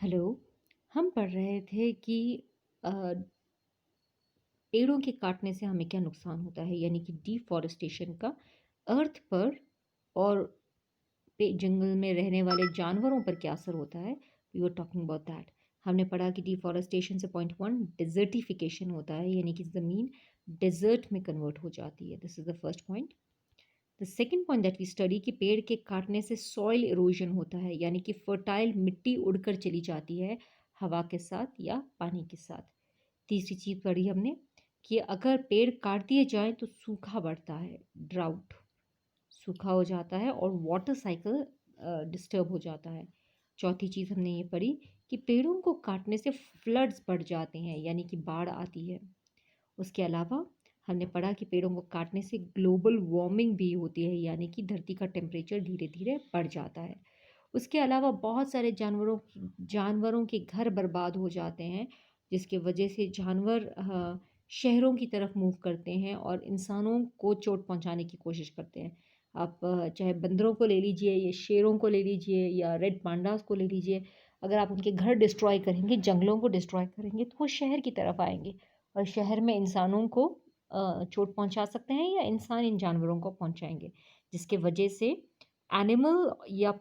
Hello. हम पढ़ रहे थे कि अ, पेड़ों के काटने से हमें क्या नुकसान होता है, यानी कि डिफॉरेस्टेशन का अर्थ पर और जंगल में रहने वाले जानवरों पर क्या असर होता है। We were talking about that. हमने पढ़ा कि डिफॉरेस्टेशन से पॉइंट वन डिजर्टिफिकेशन होता है, यानी कि ज़मीन डेजर्ट में कन्वर्ट हो जाती है। This is the first point. The second point that we study कि पेड़ के काटने से सॉइल इरोजन होता है, यानी कि फर्टाइल मिट्टी उड़कर चली जाती है हवा के साथ या पानी के साथ। तीसरी चीज़ पढ़ी हमने कि अगर पेड़ काट दिए जाएँ तो सूखा बढ़ता है, ड्राउट, सूखा हो जाता है और वाटर साइकिल डिस्टर्ब हो जाता है। चौथी चीज़ हमने ये पढ़ी कि पेड़ों को काटने से फ्लड्स बढ़ जाते हैं, यानी कि बाढ़ आती है। उसके अलावा हमने पढ़ा कि पेड़ों को काटने से ग्लोबल वार्मिंग भी होती है, यानी कि धरती का टेम्परेचर धीरे-धीरे बढ़ जाता है। उसके अलावा बहुत सारे जानवरों के घर बर्बाद हो जाते हैं, जिसकी वजह से जानवर शहरों की तरफ मूव करते हैं और इंसानों को चोट पहुँचाने की कोशिश करते हैं। आप चाहे बंदरों को ले लीजिए या शेरों को ले लीजिए या रेड पांडास को ले लीजिए, अगर आप उनके घर डिस्ट्रॉय करेंगे, जंगलों को डिस्ट्रॉय करेंगे, तो वो शहर की तरफ आएँगे और शहर में इंसानों को चोट पहुँचा सकते हैं या इंसान इन जानवरों को पहुँचाएँगे, जिसकी वजह से एनिमल या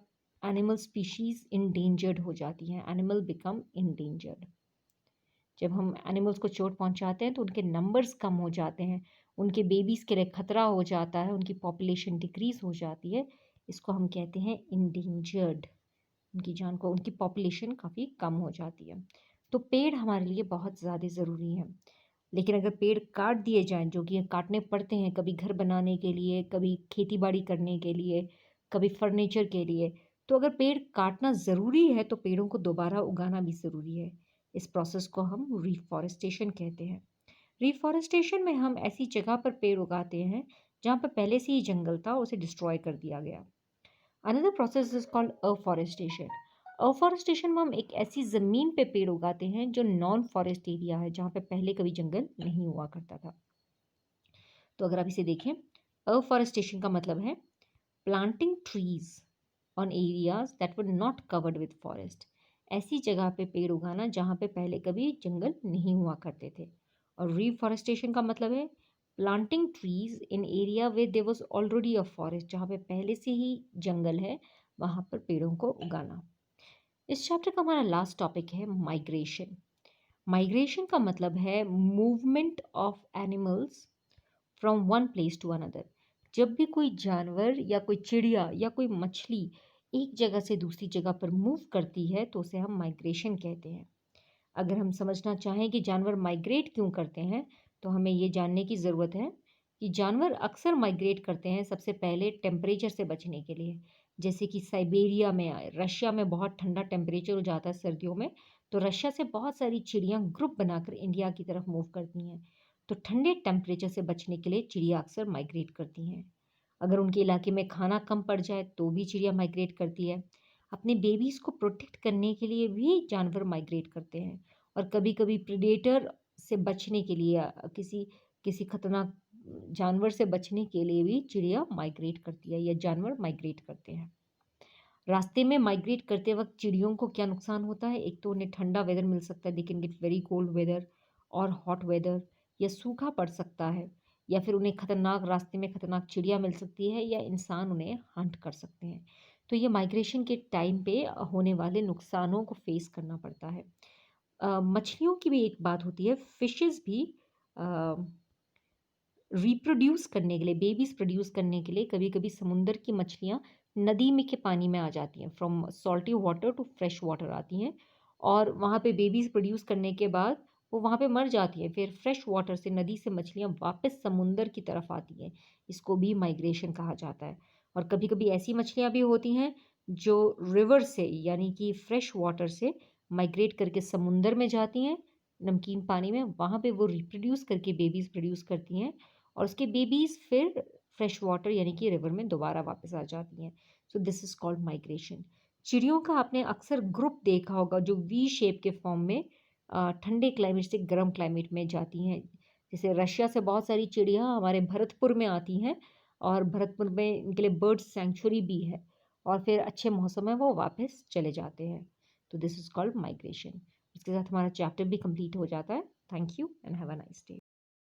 एनिमल स्पीशीज़ इंडेंजर्ड हो जाती हैं, एनिमल बिकम इंडेंजर्ड। जब हम एनिमल्स को चोट पहुँचाते हैं तो उनके नंबर्स कम हो जाते हैं, उनके बेबीज़ के लिए खतरा हो जाता है, उनकी पॉपुलेशन डिक्रीज़ हो जाती है। इसको हम कहते हैं इंडेंजर्ड। उनकी जान को उनकी पॉपुलेशन काफ़ी कम हो जाती है। तो पेड़ हमारे लिए बहुत ज़्यादा ज़रूरी हैं। लेकिन अगर पेड़ काट दिए जाएँ, जो कि काटने पड़ते हैं, कभी घर बनाने के लिए, कभी खेती-बाड़ी करने के लिए, कभी फर्नीचर के लिए, तो अगर पेड़ काटना ज़रूरी है, तो पेड़ों को दोबारा उगाना भी ज़रूरी है। इस प्रोसेस को हम रिफ़ॉरेस्टेशन कहते हैं। रिफ़ॉरेस्टेशन में हम ऐसी जगह पर पेड़ उगाते हैं, जहाँ पे पहले से ही जंगल था, उसे डिस्ट्रॉय कर दिया गया। Another process is called afforestation. Afforestation में हम एक ऐसी ज़मीन पे पेड़ उगाते हैं जो नॉन फॉरेस्ट एरिया है, जहाँ पे पहले कभी जंगल नहीं हुआ करता था। तो अगर आप इसे देखें, अफ़ॉरेस्टेशन का मतलब है planting trees on areas that were not covered with forest. ऐसी जगह पे पेड़ उगाना जहाँ पे पहले कभी जंगल नहीं हुआ करते थे। और रिफॉरेस्टेशन का मतलब है planting trees in area where there was already a forest, जहाँ पे पहले से ही जंगल है, वहाँ पर पेड़ों को उगाना। इस चैप्टर का हमारा लास्ट टॉपिक है माइग्रेशन। माइग्रेशन का मतलब है movement of animals from one place to another. जब भी कोई जानवर या कोई चिड़िया या कोई मछली एक जगह से दूसरी जगह पर मूव करती है तो उसे हम माइग्रेशन कहते हैं। अगर हम समझना चाहें कि जानवर माइग्रेट क्यों करते हैं, तो हमें ये जानने की ज़रूरत है कि जानवर अक्सर माइग्रेट करते हैं सबसे पहले टेम्परेचर से बचने के लिए। जैसे कि साइबेरिया में रशिया में बहुत ठंडा टेम्परेचर हो जाता है सर्दियों में, तो रशिया से बहुत सारी चिड़ियाँ ग्रुप बनाकर इंडिया की तरफ मूव करती हैं। तो ठंडे टेम्परेचर से बचने के लिए चिड़िया अक्सर माइग्रेट करती हैं। अगर उनके इलाके में खाना कम पड़ जाए तो भी चिड़िया माइग्रेट करती है। अपने बेबीज़ को प्रोटेक्ट करने के लिए भी जानवर माइग्रेट करते हैं। और कभी-कभी प्रेडेटर से बचने के लिए किसी किसी खतरनाक जानवर से बचने के लिए भी चिड़िया माइग्रेट करती है या जानवर माइग्रेट करते हैं। रास्ते में माइग्रेट करते वक़्त चिड़ियों को क्या नुकसान होता है? एक तो उन्हें ठंडा वेदर मिल सकता है, they can get very cold weather और हॉट वेदर, या सूखा पड़ सकता है, या फिर उन्हें खतरनाक रास्ते में खतरनाक चिड़िया मिल सकती है या इंसान उन्हें हंट कर सकते हैं। तो ये माइग्रेशन के टाइम पे होने वाले नुकसानों को फेस करना पड़ता है। मछलियों की भी एक बात होती है, फिशेज़ भी अ, रिप्रोड्यूस करने के लिए, बेबीज़ प्रोड्यूस करने के लिए कभी-कभी समुंदर की मछलियाँ नदी में के पानी में आ जाती हैं, from salty water to fresh water आती हैं और वहाँ पे बेबीज़ प्रोड्यूस करने के बाद वो वहाँ पे मर जाती हैं। फिर फ्रेश वाटर से, नदी से मछलियाँ वापस समुंदर की तरफ आती हैं। इसको भी माइग्रेशन कहा जाता है। और कभी-कभी ऐसी मछलियाँ भी होती हैं जो रिवर से, यानी कि फ्रेश वाटर से माइग्रेट करके समुंदर में जाती हैं, नमकीन पानी में, वहाँ पे वो रिप्रोड्यूस करके बेबीज़ प्रोड्यूस करती हैं और उसके बेबीज़ फिर फ्रेश वाटर यानी कि रिवर में दोबारा वापस आ जाती हैं। So this is called migration. चिड़ियों का आपने अक्सर ग्रुप देखा होगा जो वी शेप के फॉर्म में ठंडे क्लाइमेट से गर्म क्लाइमेट में जाती हैं। जैसे रशिया से बहुत सारी चिड़िया हमारे भरतपुर में आती हैं और भरतपुर में इनके लिए बर्ड सैंक्चुरी भी है और फिर अच्छे मौसम में वो वापस चले जाते हैं। तो दिस इज़ कॉल्ड माइग्रेशन। इसके साथ हमारा चैप्टर भी कंप्लीट हो जाता है। Thank you and have a nice day.